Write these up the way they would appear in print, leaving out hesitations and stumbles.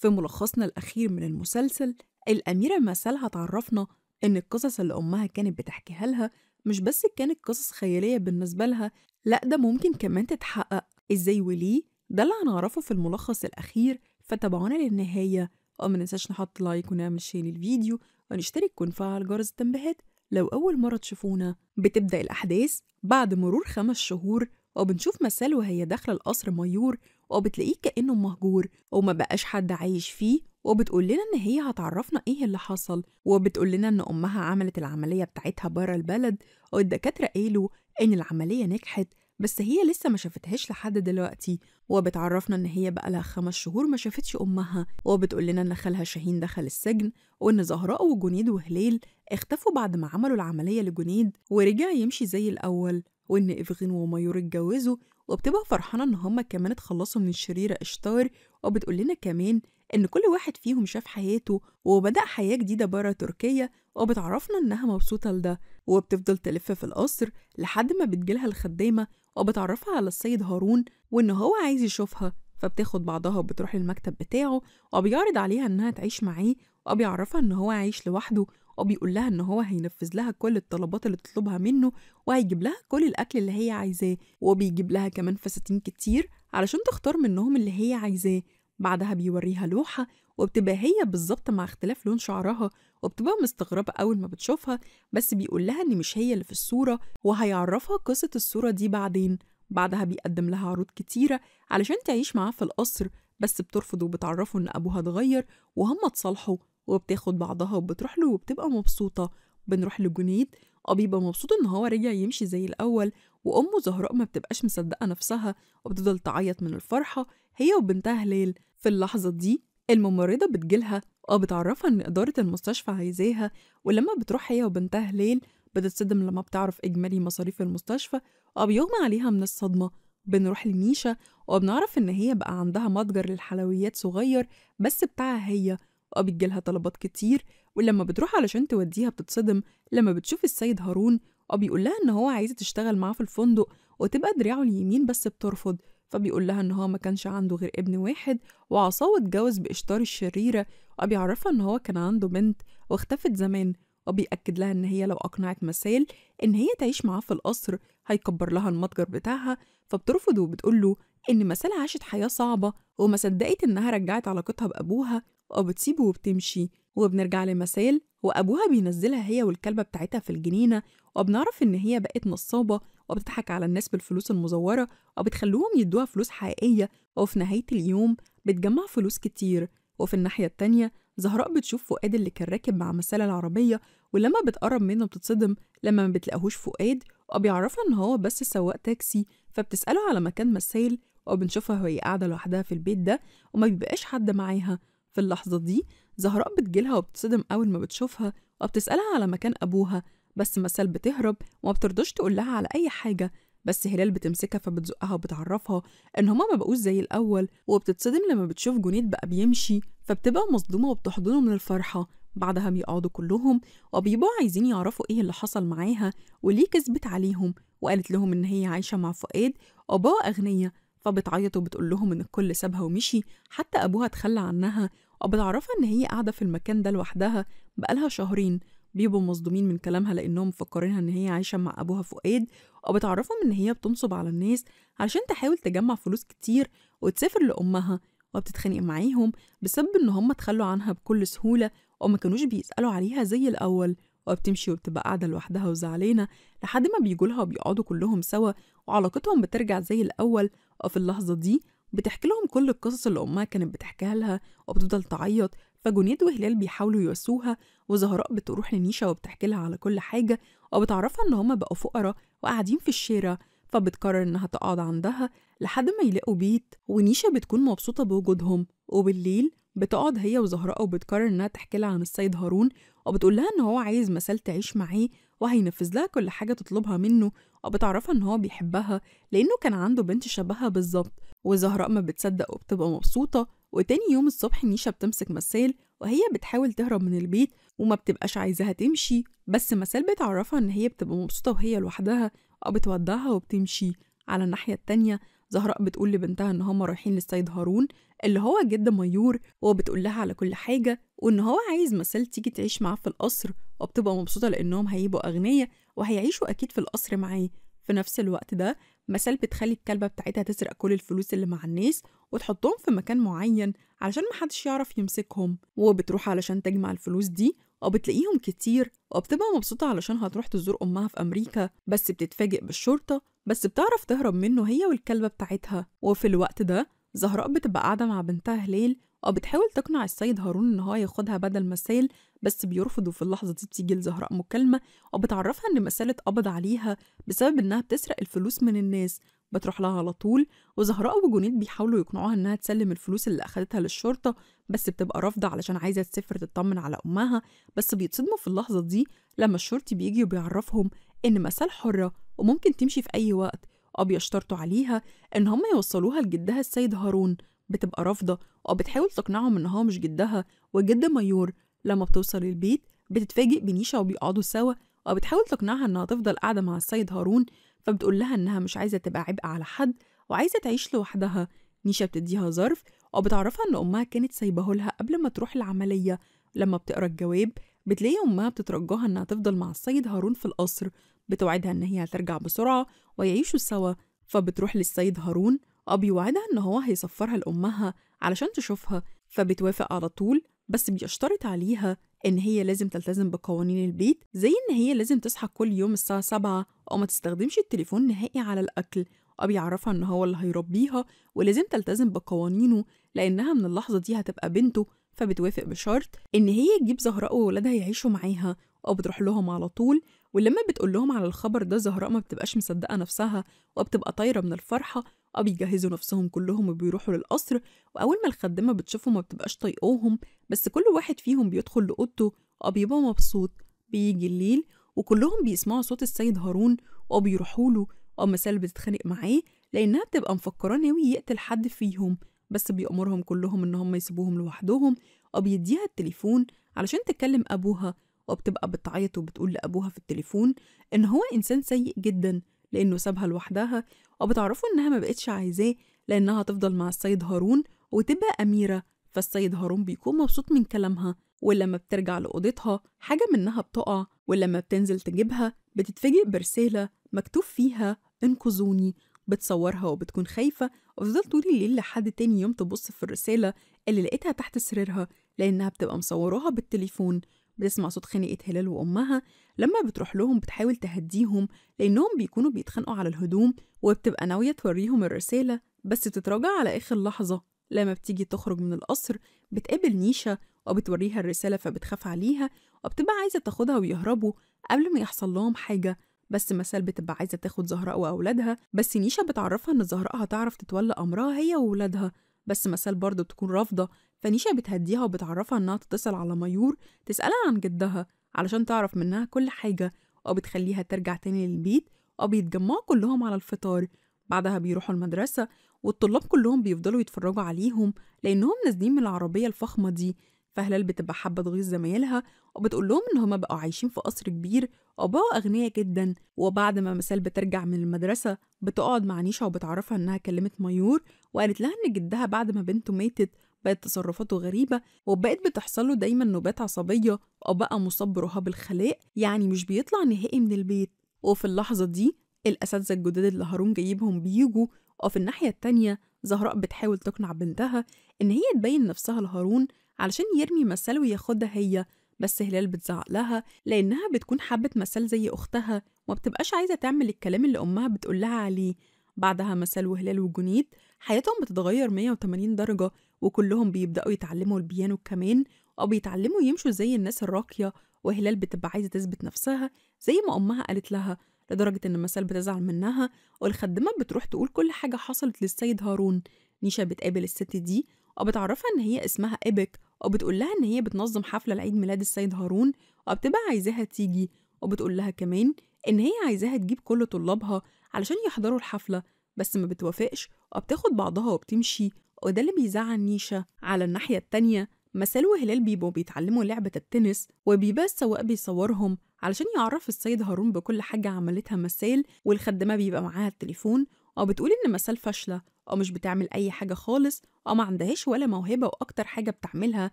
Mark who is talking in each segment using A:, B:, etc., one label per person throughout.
A: في ملخصنا الأخير من المسلسل، الأميرة مسال هتعرفنا إن القصص اللي أمها كانت بتحكيها لها مش بس كانت قصص خيالية بالنسبة لها، لأ ده ممكن كمان تتحقق. إزاي وليه؟ ده اللي هنعرفه في الملخص الأخير، فتابعونا للنهاية. ومننساش نحط لايك ونعمل شير للفيديو ونشترك ونفعل جرس التنبيهات لو أول مرة تشوفونا. بتبدأ الأحداث بعد مرور 5 شهور، وبنشوف مسال وهي داخلة القصر ميور، وبتلاقيه كأنه مهجور وما بقاش حد عايش فيه. وبتقول لنا إن هي هتعرفنا إيه اللي حصل، وبتقول لنا إن أمها عملت العملية بتاعتها برا البلد، والدكاترة قالوا إن العملية نجحت، بس هي لسه ما شافتهاش لحد دلوقتي. وبتعرفنا إن هي بقى لها 5 شهور ما شافتش أمها، وبتقول لنا إن خالها شاهين دخل السجن، وإن زهراء وجنيد وهلال اختفوا بعد ما عملوا العملية لجنيد ورجع يمشي زي الأول، وإن إفغين وميور اتجوزوا، وبتبقى فرحانة إن هما كمان اتخلصوا من الشريرة إشتار. وبتقول لنا كمان إن كل واحد فيهم شاف حياته وبدأ حياة جديدة برا تركيا، وبتعرفنا إنها مبسوطة لده. وبتفضل تلف في القصر لحد ما بتجيلها الخدامة وبتعرفها على السيد هارون وإن هو عايز يشوفها، فبتاخد بعضها وبتروح للمكتب بتاعه وبيعرض عليها إنها تعيش معاه، وبيعرفها إن هو عايش لوحده، وبيقول لها إن هو هينفذ لها كل الطلبات اللي تطلبها منه، وهيجيب لها كل الأكل اللي هي عايزاه، وبيجيب لها كمان فساتين كتير علشان تختار منهم اللي هي عايزاه. بعدها بيوريها لوحة وبتبقى هي بالظبط مع اختلاف لون شعرها، وبتبقى مستغربة أول ما بتشوفها، بس بيقول لها إن مش هي اللي في الصورة، وهيعرفها قصة الصورة دي بعدين. بعدها بيقدم لها عروض كتيرة علشان تعيش معاه في القصر، بس بترفض وبتعرفه إن أبوها اتغير وهم اتصالحوا، وبتاخد بعضها وبتروح له وبتبقى مبسوطة. بنروح لجنيد، بيبقى مبسوط إن هو رجع يمشي زي الأول، وأمه زهراء ما بتبقاش مصدقة نفسها وبتفضل تعيط من الفرحة هي وبنتها هلال. في اللحظة دي الممرضة بتجيلها بتعرفها إن إدارة المستشفى عايزاها، ولما بتروح هي وبنتها هلال بتتصدم لما بتعرف إجمالي مصاريف المستشفى بيغمى عليها من الصدمة. بنروح لنيشا وبنعرف إن هي بقى عندها متجر للحلويات صغير بس بتاعها هي، بتجيلها طلبات كتير، ولما بتروح علشان توديها بتتصدم لما بتشوف السيد هارون بيقول لها إن هو عايزة تشتغل معاه في الفندق وتبقى دراعه اليمين، بس بترفض. فبيقول لها إن هو ما كانش عنده غير ابن واحد وعصاه اتجوز بإشتار الشريرة، وبيعرفها إن هو كان عنده بنت واختفت زمان، وبيأكد لها إن هي لو أقنعت مسال إن هي تعيش معاه في القصر هيكبر لها المتجر بتاعها، فبترفض وبتقول له إن مسال عاشت حياة صعبة وما صدقت إنها رجعت علاقتها بأبوها، وبتسيبه وبتمشي. وبنرجع لمسال وأبوها بينزلها هي والكلبة بتاعتها في الجنينة، وبنعرف إن هي بقت نصابة وبتضحك على الناس بالفلوس المزورة وبتخلوهم يدوها فلوس حقيقية، وفي نهاية اليوم بتجمع فلوس كتير. وفي الناحية التانية زهراء بتشوف فؤاد اللي كان راكب مع مسال العربية، ولما بتقرب منه بتتصدم لما ما بتلاقوهوش فؤاد، وبيعرفها إن هو بس سواق تاكسي، فبتسأله على مكان مسال، وبنشوفها وهي قاعدة لوحدها في البيت ده وما بيبقاش حد معاها. في اللحظة دي زهراء بتجيلها وبتصدم أول ما بتشوفها وبتسألها على مكان أبوها، بس مسال بتهرب وما بترضاش تقول لها على أي حاجة، بس هلال بتمسكها فبتزقها وبتعرفها إن هما ما بقوش زي الأول، وبتتصدم لما بتشوف جنيد بقى بيمشي، فبتبقى مصدومة وبتحضنه من الفرحة. بعدها بيقعدوا كلهم وبيبقوا عايزين يعرفوا إيه اللي حصل معاها وليه كذبت عليهم، وقالت لهم إن هي عايشة مع فؤاد وأبوها أغنية، فبتعيط وبتقول لهم إن الكل سابها ومشي حتى أبوها اتخلى عنها، وبتعرفها إن هي قاعدة في المكان ده لوحدها بقالها شهرين. بيبقوا مصدومين من كلامها لأنهم مفكرينها إن هي عايشة مع أبوها فؤاد، وبتعرفهم إن هي بتنصب على الناس علشان تحاول تجمع فلوس كتير وتسافر لأمها، وبتتخانق معاهم بسبب إن هم اتخلوا عنها بكل سهولة وما كانوش بيسألوا عليها زي الأول، وبتمشي وبتبقى قاعدة لوحدها وزعلانة لحد ما بيجولها وبيقعدوا كلهم سوا وعلاقتهم بترجع زي الأول. وفي اللحظة دي بتحكي لهم كل القصص اللي أمها كانت بتحكيها لها وبتفضل تعيط، فجنيد وهلال بيحاولوا يواسوها، وزهراء بتروح لنيشا وبتحكي لها على كل حاجة وبتعرفها إن هما بقوا فقراء وقاعدين في الشارع، فبتقرر إنها تقعد عندها لحد ما يلاقوا بيت، ونيشا بتكون مبسوطة بوجودهم. وبالليل بتقعد هي وزهراء وبتقرر إنها تحكي لها عن السيد هارون، وبتقول لها إن هو عايز مسال تعيش معاه وهينفذ لها كل حاجة تطلبها منه، وبتعرفها إن هو بيحبها لأنه كان عنده بنت شبهها بالظبط. وزهراء ما بتصدق وبتبقى مبسوطة. وتاني يوم الصبح نيشا بتمسك مسال وهي بتحاول تهرب من البيت وما بتبقاش عايزاها تمشي، بس مسال بتعرفها إن هي بتبقى مبسوطة وهي لوحدها، بتودعها وبتمشي. على الناحية التانية زهراء بتقول لبنتها إن هما رايحين للسيد هارون اللي هو جد ميور، وبتقول لها على كل حاجة، وإن هو عايز مسال تيجي تعيش معاه في القصر، وبتبقى مبسوطة لأنهم هيبقوا أغنياء وهيعيشوا أكيد في القصر معاه. في نفس الوقت ده مسال بتخلي الكلبة بتاعتها تسرق كل الفلوس اللي مع الناس وتحطهم في مكان معين علشان محدش يعرف يمسكهم، وبتروح علشان تجمع الفلوس دي وبتلاقيهم كتير، وبتبقى مبسوطة علشان هتروح تزور أمها في أمريكا، بس بتتفاجئ بالشرطة، بس بتعرف تهرب منه هي والكلبة بتاعتها. وفي الوقت ده زهراء بتبقى قاعدة مع بنتها هلال وبتحاول تقنع السيد هارون إن هو ياخدها بدل مسال، بس بيرفض. وفي اللحظة دي بتيجي لزهراء مكالمة وبتعرفها إن مسال اتقبض عليها بسبب إنها بتسرق الفلوس من الناس. بتروح لها على طول، وزهراء وجنيد بيحاولوا يقنعوها إنها تسلم الفلوس اللي أخدتها للشرطة، بس بتبقى رافضة علشان عايزة تسافر تطمن على أمها. بس بيتصدموا في اللحظة دي لما الشرطي بيجي وبيعرفهم إن مسال حرة وممكن تمشي في أي وقت، بيشترطوا عليها إن هم يوصلوها لجدها السيد هارون. بتبقى رافضة وبتحاول تقنعهم إن هو مش جدها وجد ميور. لما بتوصل البيت بتتفاجئ بنيشا وبيقعدوا سوا، وبتحاول تقنعها إنها تفضل قاعدة مع السيد هارون، فبتقول لها إنها مش عايزة تبقى عبء على حد وعايزة تعيش لوحدها. نيشا بتديها ظرف وبتعرفها إن أمها كانت سايباه لها قبل ما تروح العملية. لما بتقرا الجواب بتلاقي أمها بتترجاها إنها تفضل مع السيد هارون في القصر، بتوعدها إن هي هترجع بسرعة ويعيشوا سوا. فبتروح للسيد هارون بيوعدها إن هو هيسفرها لأمها علشان تشوفها، فبتوافق على طول، بس بيشترط عليها إن هي لازم تلتزم بقوانين البيت، زي إن هي لازم تصحى كل يوم الساعة 7 وما تستخدمش التليفون نهائي على الأكل. بيعرفها إن هو اللي هيربيها ولازم تلتزم بقوانينه لأنها من اللحظة دي هتبقى بنته. فبتوافق بشرط إن هي تجيب زهراء وولادها يعيشوا معاها، بتروح لهم على طول. ولما بتقول لهم على الخبر ده زهراء ما بتبقاش مصدقة نفسها وبتبقى طايرة من الفرحة. بيجهزوا نفسهم كلهم وبيروحوا للقصر، وأول ما الخدامة بتشوفهم ما بتبقاش طايقوهم، بس كل واحد فيهم بيدخل لأوضته بيبقى مبسوط. بيجي الليل وكلهم بيسمعوا صوت السيد هارون وبيروحوا له، مسال بتتخانق معاه لأنها بتبقى مفكرة ناوي يقتل حد فيهم، بس بيأمرهم كلهم إن هم يسيبوهم لوحدهم، وبيديها التليفون علشان تكلم أبوها. وبتبقى بتعيط وبتقول لأبوها في التليفون إن هو إنسان سيء جدا لأنه سابها لوحدها، وبتعرفوا إنها ما بقتش عايزاه لأنها هتفضل مع السيد هارون وتبقى أميرة. فالسيد هارون بيكون مبسوط من كلامها، ولما بترجع لأوضتها حاجة منها بتقع، ولما بتنزل تجيبها بتتفاجئ برسالة مكتوب فيها انقذوني. بتصورها وبتكون خايفة، وبتفضل طول الليل لحد تاني يوم تبص في الرسالة اللي لقيتها تحت سريرها لأنها بتبقى مصوراها بالتليفون. بتسمع صوت خناقة هلال وأمها. لما بتروح لهم بتحاول تهديهم لأنهم بيكونوا بيتخانقوا على الهدوم، وبتبقى ناوية توريهم الرسالة بس بتتراجع على آخر لحظة. لما بتيجي تخرج من القصر بتقابل نيشا وبتوريها الرسالة، فبتخاف عليها وبتبقى عايزة تاخدها ويهربوا قبل ما يحصل لهم حاجة. بس مسال بتبقى عايزة تاخد زهراء وأولادها، بس نيشا بتعرفها إن زهراء هتعرف تتولى أمرها هي وولادها، بس مسال برضه بتكون رافضة. فنيشا بتهديها وبتعرفها إنها تتصل على ميور تسألها عن جدها علشان تعرف منها كل حاجة، وبتخليها ترجع تاني للبيت، وبيتجمعوا كلهم على الفطار. بعدها بيروحوا المدرسة، والطلاب كلهم بيفضلوا يتفرجوا عليهم لأنهم نازلين من العربية الفخمة دي. فهلال بتبقى حابة تغيظ زمايلها وبتقول لهم إن هما بقوا عايشين في قصر كبير وبقوا أغنياء جدا. وبعد ما مسال بترجع من المدرسة بتقعد مع نيشا وبتعرفها إنها كلمت ميور وقالت لها إن جدها بعد ما بنته ماتت بقت تصرفاته غريبة، وبقت بتحصله دايما نوبات عصبية، وبقى مصاب برهاب الخلاء، يعني مش بيطلع نهائي من البيت. وفي اللحظة دي الأساتذة الجداد اللي هارون جايبهم بيجوا، وفي الناحية التانية زهراء بتحاول تقنع بنتها إن هي تبين نفسها لهارون علشان يرمي مسال وياخدها هي، بس هلال بتزعق لها لأنها بتكون حابة مسال زي أختها وما بتبقاش عايزة تعمل الكلام اللي أمها بتقول لها عليه. بعدها مسال وهلال وجنيد حياتهم بتتغير 180 درجة، وكلهم بيبدأوا يتعلموا البيانو كمان وبيتعلموا يمشوا زي الناس الراقية. وهلال بتبقى عايزة تثبت نفسها زي ما أمها قالت لها، لدرجة إن مسال بتزعل منها، والخدامة بتروح تقول كل حاجة حصلت للسيد هارون. نيشا بتقابل الست دي وبتعرفها إن هي اسمها إيبك، وبتقول لها إن هي بتنظم حفلة لعيد ميلاد السيد هارون وبتبقى عايزاها تيجي، وبتقول لها كمان إن هي عايزاها تجيب كل طلابها علشان يحضروا الحفلة، بس ما بتوافقش وبتاخد بعضها وبتمشي، وده اللي بيزعل نيشا. على الناحية التانية مسال وهلال بيبقوا بيتعلموا لعبة التنس، وبيبقى السواق بيصورهم علشان يعرف السيد هارون بكل حاجة عملتها مسال، والخدامة بيبقى معاها التليفون أو بتقول إن مسال فاشلة أو مش بتعمل أي حاجة خالص أو ما عندهاش ولا موهبة، وأكتر حاجة بتعملها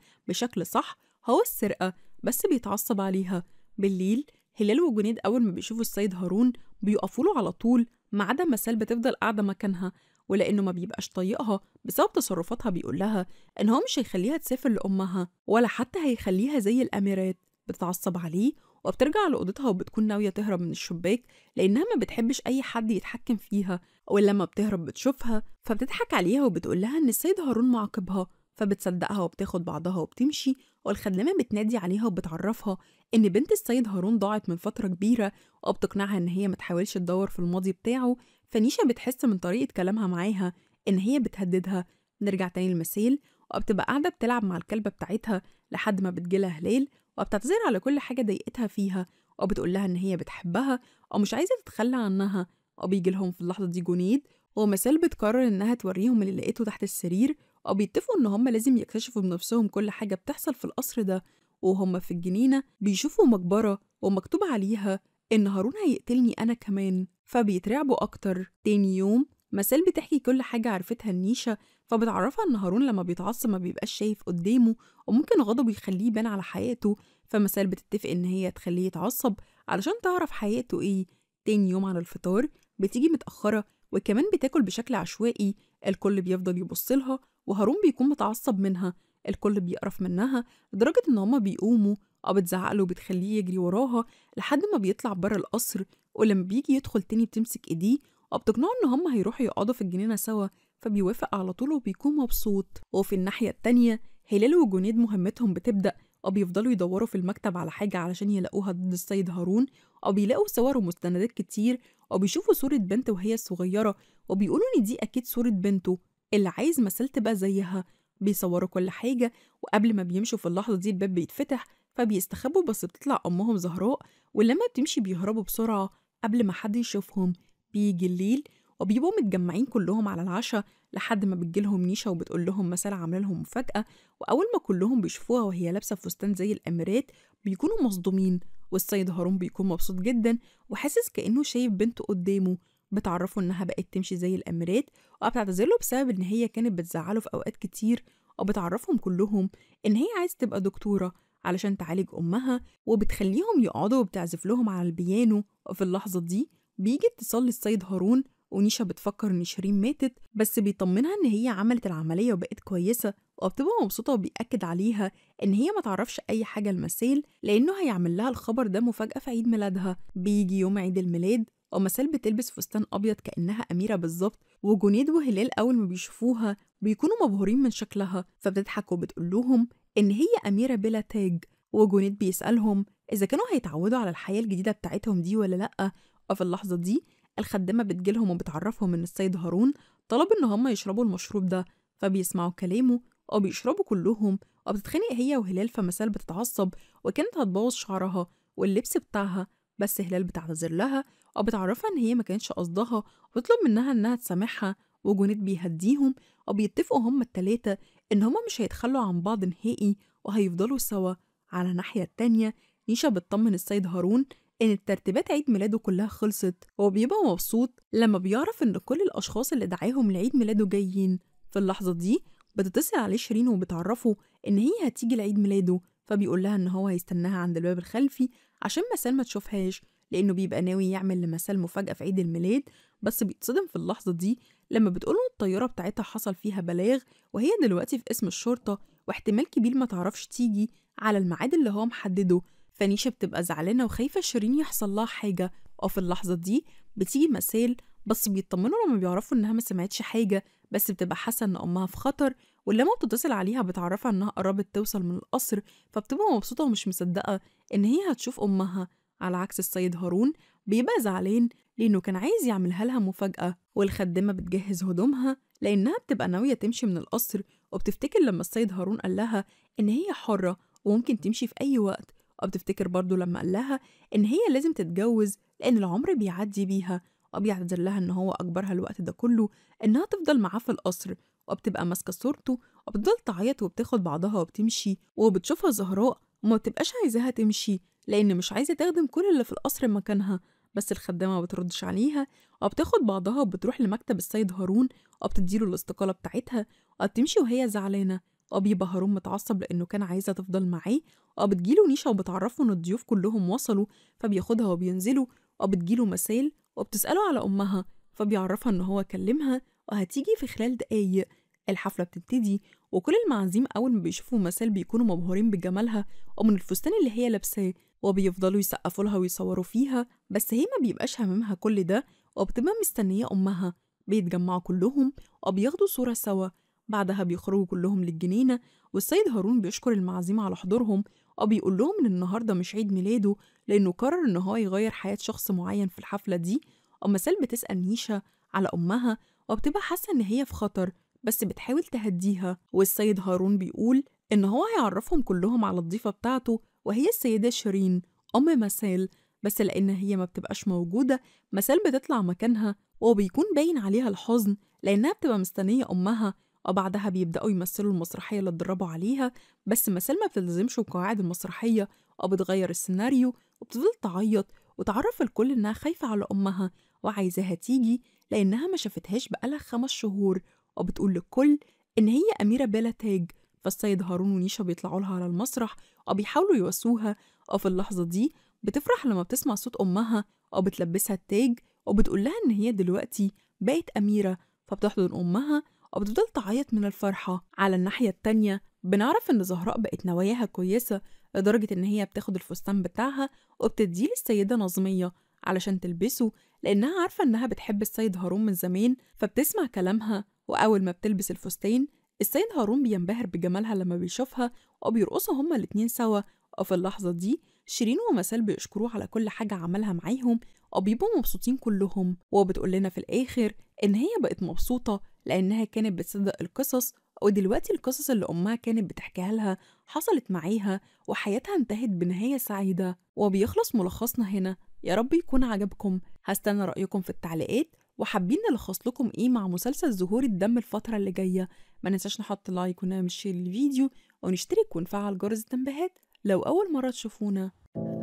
A: بشكل صح هو السرقة، بس بيتعصب عليها. بالليل هلال وجنيد أول ما بيشوفوا السيد هارون بيقفوا له على طول، ما عدا مسال بتفضل قاعدة مكانها، ولأنه ما بيبقاش طايقها بسبب تصرفاتها بيقول لها إن هو مش هيخليها تسافر لأمها ولا حتى هيخليها زي الأميرات. بتتعصب عليه وبترجع لأوضتها وبتكون ناوية تهرب من الشباك لأنها ما بتحبش أي حد يتحكم فيها، ولما بتهرب بتشوفها فبتضحك عليها وبتقول لها إن السيد هارون معاقبها، فبتصدقها وبتاخد بعضها وبتمشي. والخدامة بتنادي عليها وبتعرفها إن بنت السيد هارون ضاعت من فترة كبيرة، وبتقنعها إن هي ما تحاولش تدور في الماضي بتاعه. فنيشا بتحس من طريقة كلامها معاها إن هي بتهددها. نرجع تاني المسيل، وبتبقى قاعدة بتلعب مع الكلبة بتاعتها لحد ما بتجيلها هلال، وبتعتذر على كل حاجة ضايقتها فيها، وبتقول لها إن هي بتحبها أو مش عايزة تتخلى عنها. وبيجي لهم في اللحظة دي جنيد، ومسال بتقرر إنها توريهم اللي لقيته تحت السرير، أو بيتفقوا إن هما لازم يكتشفوا بنفسهم كل حاجة بتحصل في القصر ده. وهم في الجنينة بيشوفوا مقبرة ومكتوب عليها إن هارون هيقتلني أنا كمان، فبيترعبوا أكتر. تاني يوم مسال بتحكي كل حاجة عرفتها لنيشا، فبتعرفها إن هارون لما بيتعصب ما بيبقاش شايف قدامه، وممكن غضبه يخليه يبان على حياته. فمسال بتتفق إن هي تخليه يتعصب علشان تعرف حياته إيه. تاني يوم على الفطار بتيجي متأخرة وكمان بتاكل بشكل عشوائي، الكل بيفضل يبصلها وهارون بيكون متعصب منها، الكل بيقرف منها لدرجة إن هما بيقوموا أو بتزعقله وبتخليه يجري وراها لحد ما بيطلع بره القصر. ولما بيجي يدخل تاني بتمسك إيديه وبتقنعه إن هما هيروحوا يقعدوا في الجنينة سوا، فبيوافق على طول وبيكون مبسوط. وفي الناحية التانية هلال وجنيد مهمتهم بتبدأ، أو بيفضلوا يدوروا في المكتب على حاجة علشان يلاقوها ضد السيد هارون، أو بيلاقوا صور ومستندات كتير، أو بيشوفوا صورة بنت وهي صغيرة وبيقولوا إن دي أكيد صورة بنته اللي عايز مسال تبقى زيها. بيصوروا كل حاجة، وقبل ما بيمشوا في اللحظة دي الباب بيتفتح فبيستخبوا، بس بتطلع أمهم زهراء، ولما بتمشي بيهربوا بسرعة قبل ما حد يشوفهم. بيجي الليل وبيبقوا متجمعين كلهم على العشاء لحد ما بتجيلهم نيشا وبتقول لهم مسال عامله لهم مفاجأة. وأول ما كلهم بيشوفوها وهي لابسة فستان زي الأميرات بيكونوا مصدومين، والسيد هارون بيكون مبسوط جدا وحاسس كأنه شايف بنته قدامه. بتعرفوا إنها بقت تمشي زي الأميرات، وبتعتذرله بسبب إن هي كانت بتزعله في أوقات كتير، وبتعرفهم كلهم إن هي عايزة تبقى دكتورة علشان تعالج أمها، وبتخليهم يقعدوا وبتعزف لهم على البيانو. وفي اللحظة دي بيجي اتصال للسيد هارون، ونيشا بتفكر إن شيرين ماتت، بس بيطمنها إن هي عملت العملية وبقت كويسة، وبتبقى مبسوطة وبيأكد عليها إن هي ما تعرفش أي حاجة لمسال لأنه هيعمل لها الخبر ده مفاجأة في عيد ميلادها. بيجي يوم عيد الميلاد ومسال بتلبس فستان أبيض كأنها أميرة بالظبط، وجنيد وهلال أول ما بيشوفوها بيكونوا مبهورين من شكلها، فبتضحك وبتقول لهم إن هي أميرة بلا تاج. وجنيد بيسألهم إذا كانوا هيتعودوا على الحياة الجديدة بتاعتهم دي ولا لأ. وفي اللحظة دي الخدامة بتجيلهم وبتعرفهم إن السيد هارون طلب إن هم يشربوا المشروب ده، فبيسمعوا كلامه وبيشربوا كلهم. وبتتخانق هي وهلال، فمسال بتتعصب وكانت هتبوظ شعرها واللبس بتاعها، بس هلال بتعتذر لها وبتعرفها إن هي ما كانتش قصدها، وبتطلب منها إنها تسامحها. وجنيد بيهديهم وبيتفقوا هما التلاتة إن هما مش هيتخلوا عن بعض نهائي وهيفضلوا سوا. على الناحية التانية نيشا بتطمن السيد هارون إن الترتيبات عيد ميلاده كلها خلصت، وبيبقى مبسوط لما بيعرف إن كل الأشخاص اللي دعاهم لعيد ميلاده جايين. في اللحظة دي بتتصل عليه شيرين وبتعرفه إن هي هتيجي لعيد ميلاده، فبيقول لها إن هو هيستناها عند الباب الخلفي عشان مسال ما تشوفهاش، لأنه بيبقى ناوي يعمل لمسال مفاجأة في عيد الميلاد. بس بيتصدم في اللحظة دي لما بتقوله الطيارة بتاعتها حصل فيها بلاغ وهي دلوقتي في اسم الشرطة، واحتمال كبير ما تعرفش تيجي على الميعاد اللي هو محدده. فنيشا بتبقى زعلانة وخايفة شيرين يحصل لها حاجة. وفي اللحظة دي بتيجي مسال، بس بيطمنوا لما بيعرفوا إنها ما سمعتش حاجة، بس بتبقى حاسة إن أمها في خطر. ولما بتتصل عليها بتعرفها إنها قربت توصل من القصر، فبتبقى مبسوطة ومش مصدقة إن هي هتشوف أمها. على عكس السيد هارون بيبقى زعلان لأنه كان عايز يعملها لها مفاجأة. والخدامة بتجهز هدومها لأنها بتبقى ناوية تمشي من القصر، وبتفتكر لما السيد هارون قال لها إن هي حرة وممكن تمشي في أي وقت، وبتفتكر برضو لما قال لها إن هي لازم تتجوز لأن العمر بيعدي بيها، وبيعتذر لها إن هو أجبرها الوقت ده كله إنها تفضل معاه في القصر. وبتبقى ماسكة صورته وبتفضل تعيط وبتاخد بعضها وبتمشي، وبتشوفها زهراء وما بتبقاش عايزاها تمشي لأن مش عايزة تخدم كل اللي في القصر مكانها، بس الخدامة ما بتردش عليها، وبتاخد بعضها وبتروح لمكتب السيد هارون وبتديله الاستقالة بتاعتها، وبتمشي وهي زعلانة. وبيبقى هارون متعصب لأنه كان عايزة تفضل معاه، وبتجيله نيشا وبتعرفه إن الضيوف كلهم وصلوا، فبياخدها وبينزلوا. وبتجيله مسال وبتسأله على أمها، فبيعرفها إن هو كلمها وهتيجي في خلال دقايق. الحفلة بتبتدي، وكل المعازيم أول ما بيشوفوا مسال بيكونوا مبهورين بجمالها ومن الفستان اللي هي لابساه، وبيفضلوا يسقفوا لها ويصوروا فيها. بس هي ما بيبقاش هممها كل ده، وبتبقى مستنية أمها. بيتجمعوا كلهم وبياخدوا صورة سوا، بعدها بيخرجوا كلهم للجنينة، والسيد هارون بيشكر المعازيم على حضورهم، وبيقول لهم إن النهاردة مش عيد ميلاده، لأنه قرر إن هو يغير حياة شخص معين في الحفلة دي. ومسال بتسأل نيشا على أمها، وبتبقى حاسة إن هي في خطر، بس بتحاول تهديها. والسيد هارون بيقول إن هو هيعرفهم كلهم على الضيفة بتاعته، وهي السيدة شيرين أم مسال. بس لأن هي ما بتبقاش موجودة، مسال بتطلع مكانها، وبيكون باين عليها الحزن لأنها بتبقى مستنية أمها. وبعدها بيبدأوا يمثلوا المسرحية اللي اتدربوا عليها، بس مسال ما بتلزمش قواعد المسرحية أو بتغير السيناريو، وبتفضل تعيط وتعرف الكل إنها خايفة على أمها وعايزاها تيجي لأنها ما شافتهاش بقالها 5 شهور. وبتقول للكل إن هي أميرة بلا تاج. فالسيد هارون ونيشا بيطلعوا لها على المسرح وبيحاولوا يواسوها، وفي اللحظة دي بتفرح لما بتسمع صوت أمها وبتلبسها التاج، وبتقول لها إن هي دلوقتي بقت أميرة. فبتحضن أمها وبتفضل تعيط من الفرحة. على الناحية التانية بنعرف إن زهراء بقت نواياها كويسة لدرجة إن هي بتاخد الفستان بتاعها وبتديه للسيدة نظمية علشان تلبسه، لأنها عارفة إنها بتحب السيد هارون من زمان، فبتسمع كلامها. وأول ما بتلبس الفستان، السيد هارون بينبهر بجمالها لما بيشوفها، وبيرقصوا هما الاتنين سوا. وفي اللحظة دي شيرين ومسال بيشكروه على كل حاجة عملها معاهم، وبيبقوا مبسوطين كلهم. وبتقول لنا في الآخر إن هي بقت مبسوطة لأنها كانت بتصدق القصص، ودلوقتي القصص اللي أمها كانت بتحكيها لها حصلت معاها، وحياتها انتهت بنهاية سعيدة. وبيخلص ملخصنا هنا. يا رب يكون عجبكم. هستنى رأيكم في التعليقات، وحابين نلخص لكم ايه مع مسلسل ظهور الدم الفترة اللي جاية. ما ننساش نحط لايك ونعمل شير للفيديو ونشترك ونفعل جرس التنبيهات لو أول مرة تشوفونا.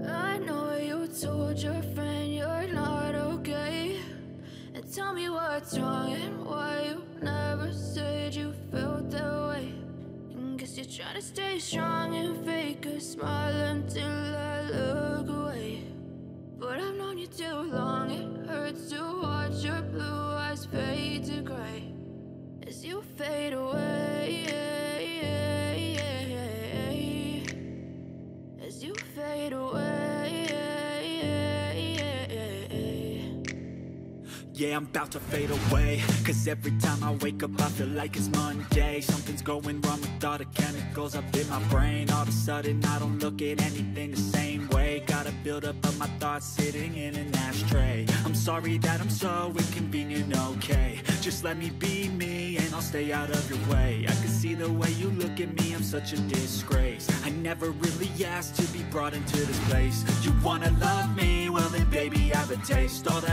B: I know you told your friend you're not okay, and tell me what's wrong and why you never said you felt that way. And guess you're trying to stay strong and fake a smile until I look away. But I've known you too long, it hurts to watch your blue eyes fade to gray as you fade away, as you fade away.
C: Yeah, I'm about to fade away, 'cause every time I wake up I feel like it's Monday. Something's going wrong with all the chemicals up in my brain. All of a sudden I don't look at anything the same way. Gotta build up of my thoughts sitting in an ashtray. I'm sorry that I'm so inconvenient, okay. Just let me be me and I'll stay out of your way. I can see the way you look at me, I'm such a disgrace. I never really asked to be brought into this place. You wanna love me? Well then baby I have a taste. All